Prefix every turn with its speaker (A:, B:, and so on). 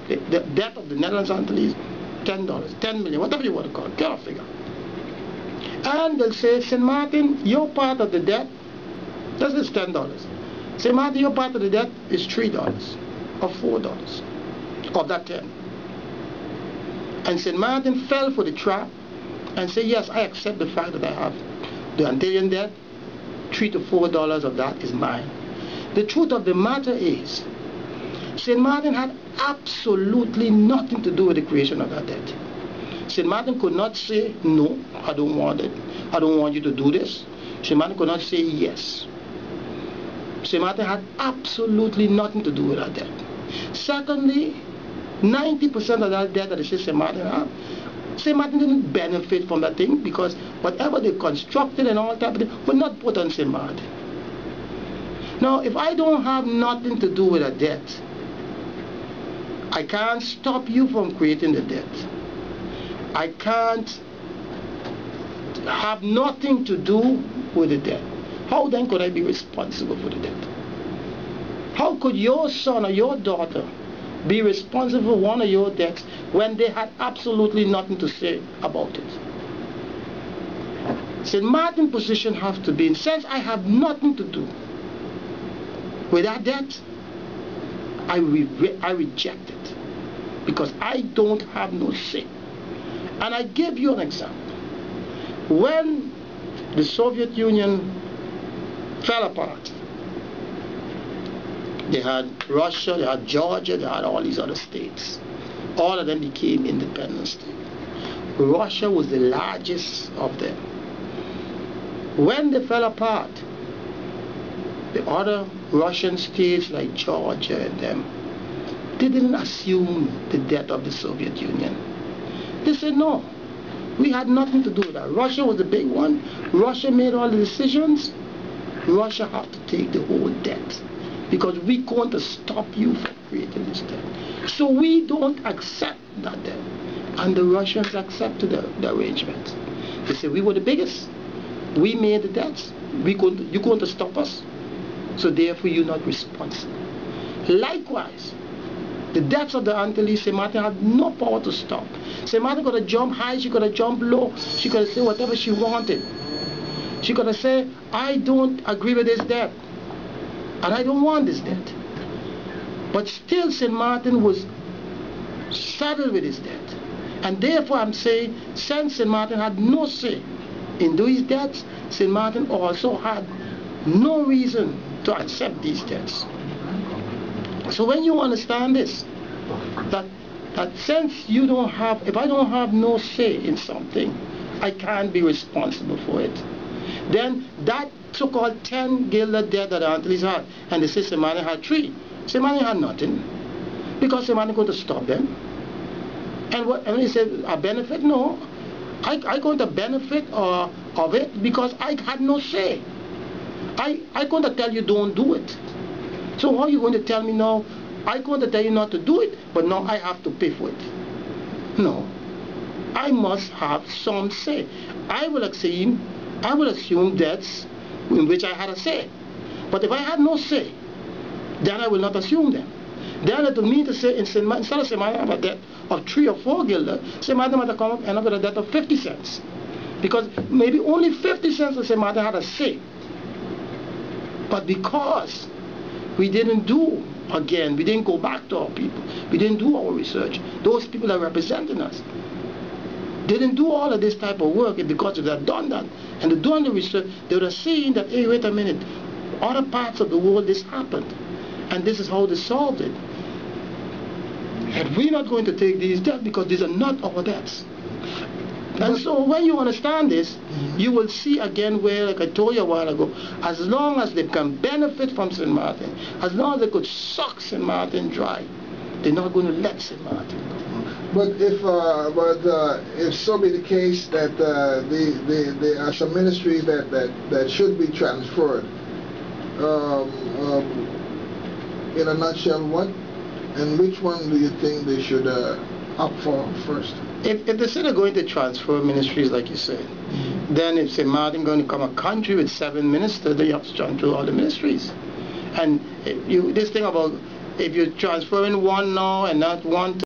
A: the debt of the Netherlands Antilles, $10, 10 million, whatever you want to call it, get a figure. And they'll say, St. Martin, your part of the debt, this is $10. St. Martin, your part of the debt is $3 or $4 of that 10. And St. Martin fell for the trap and said, yes, I accept the fact that I have the Antillean debt, $3 to $4 of that is mine. The truth of the matter is, St. Martin had absolutely nothing to do with the creation of that debt. St. Martin could not say, no, I don't want it. I don't want you to do this. St. Martin could not say yes. St. Martin had absolutely nothing to do with that debt. Secondly, 90% of that debt that the St. Martin had, St. Martin didn't benefit from that thing because whatever they constructed and all that were not put on St. Martin. Now, if I don't have nothing to do with a debt, I can't stop you from creating the debt. I can't have nothing to do with the debt. How then could I be responsible for the debt? How could your son or your daughter be responsible for one of your debts when they had absolutely nothing to say about it? St. Martin's position has to be, since I have nothing to do with that debt, I reject it because I don't have no say. And I give you an example. When the Soviet Union fell apart, they had Russia, they had Georgia, they had all these other states. All of them became independent states. Russia was the largest of them. When they fell apart, the other Russian states like Georgia and them, they didn't assume the debt of the Soviet Union. They said, no, we had nothing to do with that. Russia was the big one. Russia made all the decisions. Russia had to take the whole debt because we're going to stop you from creating this debt. So we don't accept that debt. And the Russians accepted the arrangement. They said, we were the biggest. We made the debts. You're going to stop us. So therefore, you're not responsible. Likewise, the debts of the Antilles, St. Martin had no power to stop. St. Martin could have jumped high, she could have jumped low, she could have said whatever she wanted. She could have said, I don't agree with this debt, and I don't want this debt. But still St. Martin was saddled with his debt. And therefore I'm saying, since St. Martin had no say in these debts, St. Martin also had no reason to accept these debts. So when you understand this, that since you don't have, if I don't have no say in something, I can't be responsible for it. Then that so-called 10 guilder debt that the Antilles had, and they say St. Martin had 3. St. Martin had nothing, because St. Martin going to stop them. And he said, a benefit? No. I going to benefit of it because I had no say. I going to tell you don't do it. So how are you going to tell me now, I'm going to tell you not to do it, but now I have to pay for it? No. I must have some say. I will assume debts in which I had a say. But if I had no say, then I will not assume them. Then it will mean to say, instead of St. Martin have a debt of 3 or 4 guilder, St. Martin might have come up and end up with a debt of 50 cents. Because maybe only 50 cents of St. Martin had a say. But because we didn't do, again, we didn't go back to our people, we didn't do our research, those people that are representing us didn't do all of this type of work, and because if they had done that, and they're doing the research, they would have seen that, hey, wait a minute, other parts of the world this happened, and this is how they solved it. And we're not going to take these debts because these are not our debts. And so when you understand this, you will see again where, like I told you a while ago, as long as they can benefit from St. Martin, as long as they could suck St. Martin dry, they're not going to let St. Martin go.
B: But if so be the case that there are some ministries that should be transferred, in a nutshell, what and which one do you think they should opt for first?
A: If they say they're going to transfer ministries, like you said, then if St. Martin going to become a country with 7 ministers, they have to transfer all the ministries. And this thing about If you're transferring one now and not one